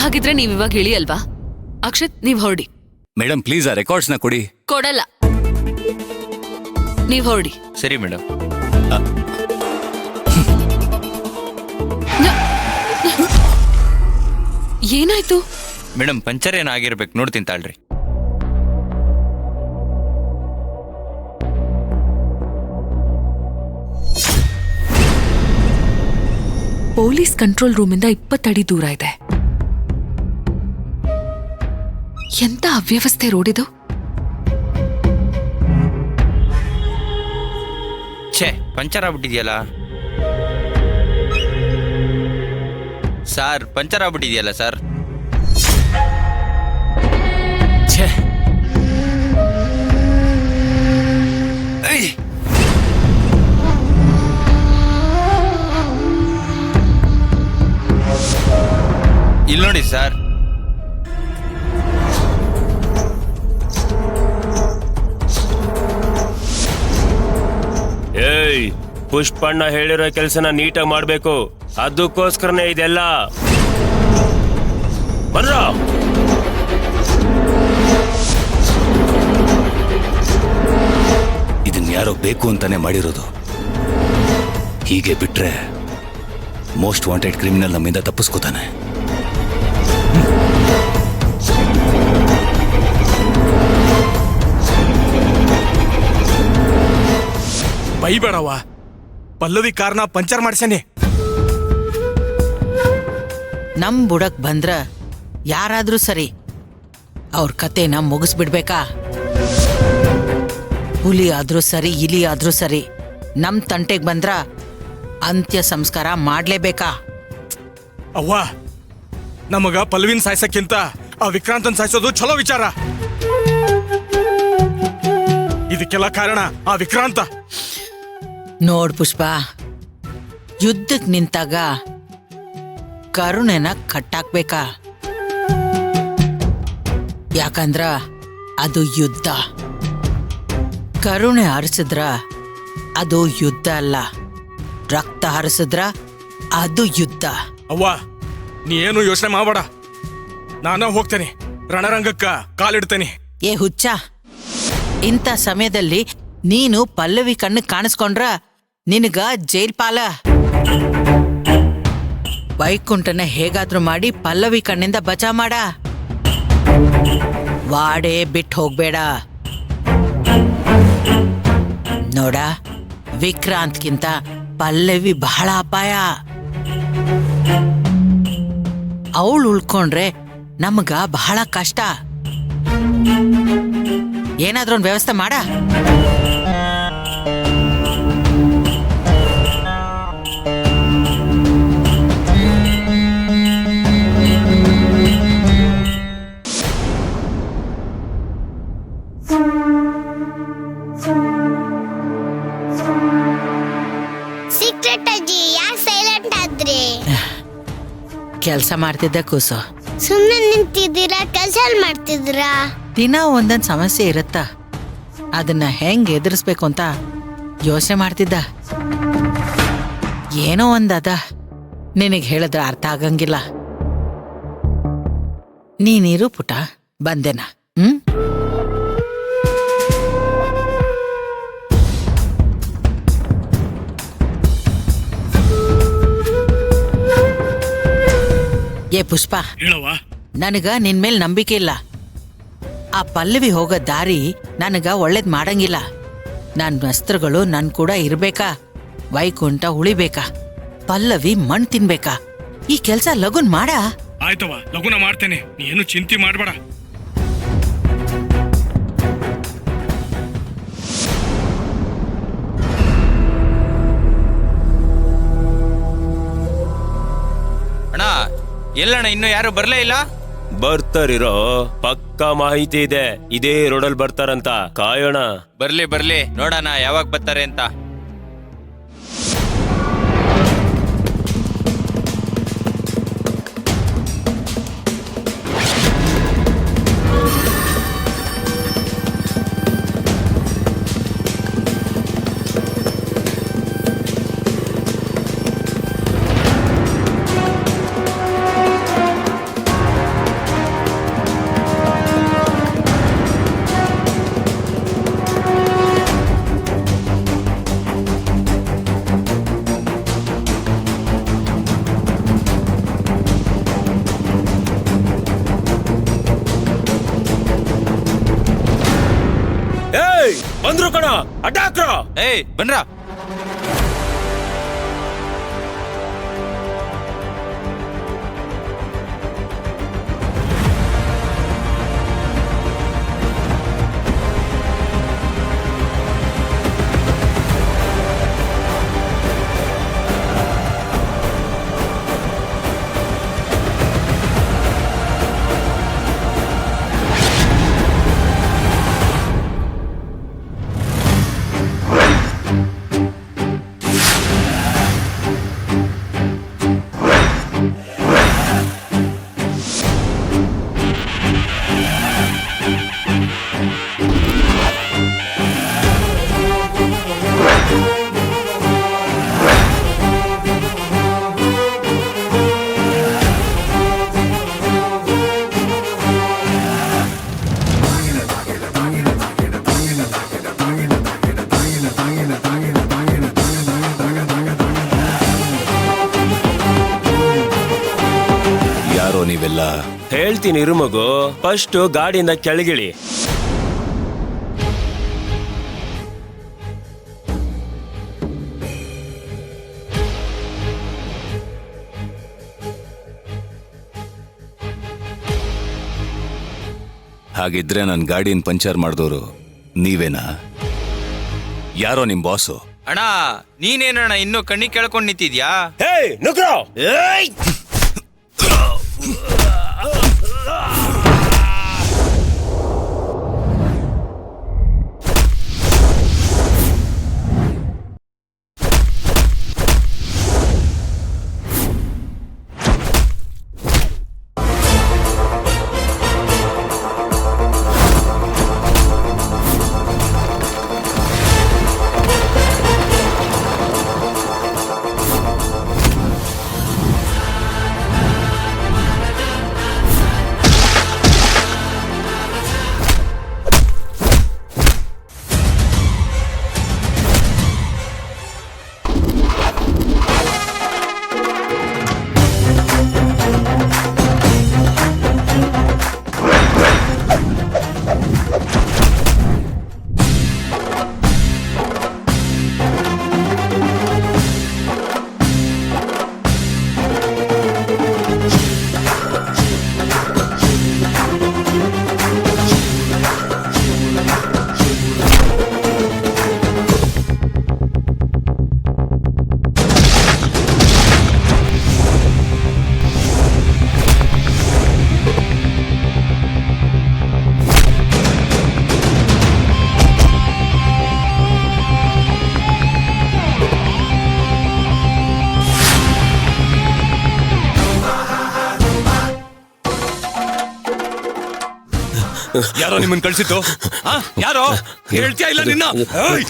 ಹಾಗಿದ್ರೆ ನೀವ್ ಇವಾಗ ಇಳಿ ಅಲ್ವಾ? ಅಕ್ಷತ್, ನೀವ್ ಹೊರಡಿ. ಮೇಡಮ್ ಪ್ಲೀಸ್ ಆ ರೆಕಾರ್ಡ್ಸ್ನ ಕೊಡಿ. ಕೊಡಲ್ಲ, ನೀವ್ ಹೊರಡಿ. ಸರಿ ಮೇಡಮ್. ಏನಾಯ್ತು? ಮೇಡಮ್ ಪಂಚರ್ ಏನಾಗಿರ್ಬೇಕು, ನೋಡ್ತೀನಿ ತಾಳ್ರಿ. ಪೊಲೀಸ್ ಕಂಟ್ರೋಲ್ ರೂಮಿಂದ 20 ಅಡಿ ದೂರ ಇದೆ. ಎಂತ ಅವ್ಯವಸ್ಥೆ ರೋಡಿದು. ಛೇ, ಪಂಚರ್ ಆಗ್ಬಿಟ್ಟಿದ್ಯಲ್ಲ ಸರ್, ಪಂಚರ್ ಆಗ್ಬಿಟ್ಟಿದ್ಯಲ್ಲ ಸರ್. ಛೇ, ಇಲ್ಲಿ ನೋಡಿ ಸರ್. ಏಯ್, ಪುಷ್ಪಣ್ಣ ಹೇಳಿರೋ ಕೆಲಸನ ನೀಟಾಗಿ ಮಾಡ್ಬೇಕು. ಅದಕ್ಕೋಸ್ಕರನೇ ಇದೆಲ್ಲ. ಬರ್ರ. ಇದನ್ನ ಯಾರೋ ಬೇಕು ಅಂತಾನೆ ಮಾಡಿರೋದು. ಹೀಗೆ ಬಿಟ್ರೆ ಮೋಸ್ಟ್ ವಾಂಟೆಡ್ ಕ್ರಿಮಿನಲ್ ನಮ್ಮಿಂದ ತಪ್ಪಿಸ್ಕೋತಾನೆ. ಬೈಬೇಡವ, ಪಲ್ಲವಿ ಕಾರ್ನ ಪಂಚರ್ ಮಾಡ್ಸೇನೆ. ನಮ್ ಬುಡಕ್ ಬಂದ್ರ ಯಾರಾದ್ರೂ ಸರಿ, ಅವ್ರ ಕತೆನ ಮುಗಿಸ್ಬಿಡ್ಬೇಕಾ? ಹುಲಿ ಆದ್ರೂ ಸರಿ, ಇಲಿ ಆದ್ರೂ ಸರಿ, ನಮ್ ತಂಟೆಗ್ ಬಂದ್ರ ಅಂತ್ಯ ಸಂಸ್ಕಾರ ಮಾಡ್ಲೇಬೇಕಾ? ಅವ್ವ, ನಮಗ ಪಲ್ಲವಿನ್ ಸಾಯ್ಸಕ್ಕಿಂತ ಆ ವಿಕ್ರಾಂತನ್ ಸಾಯ್ಸೋದು ಚಲೋ ವಿಚಾರ. ಇದಕ್ಕೆಲ್ಲ ಕಾರಣ ಆ ವಿಕ್ರಾಂತ. ನೋಡ್ ಪುಷ್ಪ, ಯುದ್ಧಕ್ ನಿಂತಾಗ ಕರುಣೆನ ಕಟ್ಟಾಕ್ಬೇಕಾ? ಯಾಕಂದ್ರ ಅದು ಯುದ್ಧ. ಕರುಣೆ ಹರಿಸಿದ್ರ ಅದು ಯುದ್ಧ ಅಲ್ಲ, ರಕ್ತ ಹರಿಸಿದ್ರ ಅದು ಯುದ್ಧ. ಅವ್ವ, ನೀ ಏನು ಯೋಚನೆ ಮಾಡಬೇಡ. ನಾನು ಹೋಗ್ತೇನೆ, ರಣರಂಗಕ್ಕ ಕಾಲಿಡ್ತೇನೆ. ಏ ಹುಚ್ಚ, ಇಂಥ ಸಮಯದಲ್ಲಿ ನೀನು ಪಲ್ಲವಿ ಕಣ್ಣು ಕಾಣಿಸ್ಕೊಂಡ್ರ ನಿನಗ ಜೈಲ್ ಪಾಲ. ವೈಕುಂಠನ ಹೇಗಾದ್ರೂ ಮಾಡಿ ಪಲ್ಲವಿ ಕಣ್ಣಿಂದ ಬಚಾ ಮಾಡ. ವಾಡೇ ಬಿಟ್ಟು ಹೋಗ್ಬೇಡ. ನೋಡ, ವಿಕ್ರಾಂತ್ಗಿಂತ ಪಲ್ಲವಿ ಬಹಳ ಅಪಾಯ. ಅವಳು ಉಳ್ಕೊಂಡ್ರೆ ನಮಗ ಬಹಳ ಕಷ್ಟ. ಏನಾದ್ರೂ ಒಂದು ವ್ಯವಸ್ಥೆ ಮಾಡ. ಸೀಕ್ರೆಟ್ ಅಜ್ಜಿ, ಯಾಕೆ ಸೈಲೆಂಟ್ ಆದ್ರಿ? ಕೆಲ್ಸ ಮಾಡ್ತಿದ್ದೆ ಕೂಸು. ಸುಮ್ಮನೆ ನಿಂತಿದ್ದೀರಾ? ಕೆಲಸ ಮಾಡ್ತಿದ್ದೀರಾ? ದಿನ ಒಂದೊಂದು ಸಮಸ್ಯೆ ಇರುತ್ತ, ಅದನ್ನ ಹೆಂಗ್ ಎದುರಿಸ್ಬೇಕು ಅಂತ ಯೋಚನೆ ಮಾಡ್ತಿದ್ದ. ಏನೋ ಒಂದದ, ನಿನಗೆ ಹೇಳಿದ್ರೆ ಅರ್ಥ ಆಗಂಗಿಲ್ಲ. ನೀನಿರು ಪುಟ, ಬಂದೆನ. ಏ ಪುಷ್ಪ, ಹೇಳವ್ವ. ನನಗ ನಿನ್ ಮೇಲೆ ನಂಬಿಕೆ ಇಲ್ಲ. ಆ ಪಲ್ಲವಿ ಹೋಗೋ ದಾರಿ ನನಗ ಒಳ್ಳೇದ್ ಮಾಡಂಗಿಲ್ಲ. ನನ್ನ ಅಸ್ತ್ರಗಳು ನನ್ ಕೂಡ ಇರ್ಬೇಕಾ? ವೈಕುಂಠ ಉಳಿಬೇಕಾ? ಪಲ್ಲವಿ ಮಣ್ ತಿನ್ಬೇಕಾ? ಈ ಕೆಲ್ಸ ಲಗುನ್ ಮಾಡ. ಆಯ್ತವ, ಲಗುನ ಮಾಡ್ತೇನೆ, ನೀನು ಚಿಂತೆ ಮಾಡಬೇಡ. ಅಣ್ಣ, ಎಲ್ಲಣ್ಣ ಇನ್ನೂ ಯಾರು ಬರ್ಲೇ ಇಲ್ಲ? ಬರ್ತಾರಿರೋ, ಪಕ್ಕಾ ಮಾಹಿತಿ ಇದೆ. ಇದೇ ರೋಡಲ್ಲಿ ಬರ್ತಾರಂತ, ಕಾಯೋಣ. ಬರ್ಲಿ ಬರ್ಲಿ, ನೋಡೋಣ ಯಾವಾಗ ಬರ್ತಾರೆ ಅಂತ. ಬಂದ್ರು ಕಣ, ಅಡ್ಡಾಕ್ರ. ಏಯ್ ಬನ್ರಾ. ಯಾರೋ ನೀವೆಲ್ಲ? ಹೇಳ್ತೀನಿ ಇರು ಮಗು, ಫಸ್ಟ್ ಗಾಡಿಯಿಂದ ಕೆಳಗಿಳಿ. ಹಾಗಿದ್ರೆ ನನ್ನ ಗಾಡಿನ ಪಂಚರ್ ಮಾಡಿದವರು ನೀವೇನಾ? ಯಾರೋ ನಿಮ್ ಬಾಸು? ಅಣ್ಣ ನೀನೇನಣ್ಣ ಇನ್ನೂ ಕಣ್ಣಿ ಕೇಳ್ಕೊಂಡ್ ನಿಂತಿದ್ಯಾ? ಹೇ ನುಗ್ರೋ. ಯಾರೋ ನಿಮ್ಮನ್ನ ಕಳ್ಸಿತ್ತು? ಯಾರೋ ಹೇಳ್ತೀಯ ಇಲ್ಲ ನಿನ್ನ? ಏಯ್!